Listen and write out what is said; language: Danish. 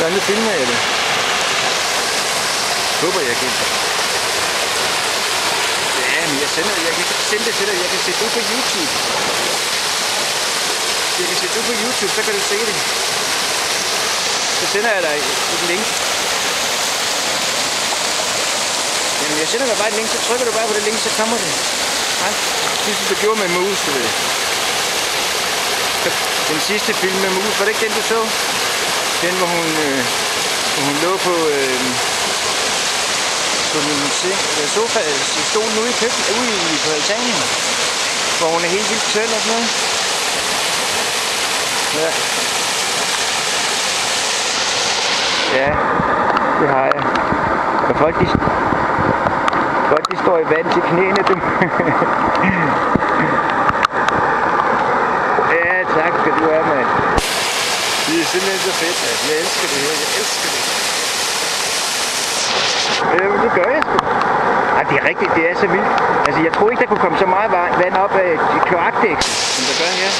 Så nu filmer jeg det. Håber jeg kan. Ja, men jeg kan sende det til dig. Jeg kan sætte det på YouTube. Så kan du se det. Så sender jeg dig et link. Jamen, jeg sender dig bare et link, så trykker du bare på det link, så kommer det. Ja, ligesom du gjorde med mus, du ved. Den sidste film med mus, var det ikke den, du så? Den, hvor hun lå på min sofa, stolen ude i køkkenet, ude på altanen, hvor hun er helt vildt tynd og sådan noget. Ja. Ja, det har jeg. Og folk de står i vand til knæene, du. Ja, tak skal du have, mand. Det er simpelthen så fedt, mand. Jeg elsker det her, jeg elsker det. Jamen, det gør jeg sgu. Ej, det er rigtigt, det er så vildt. Altså, jeg troede ikke, der kunne komme så meget vand op af kloakdæksen, som der gør her.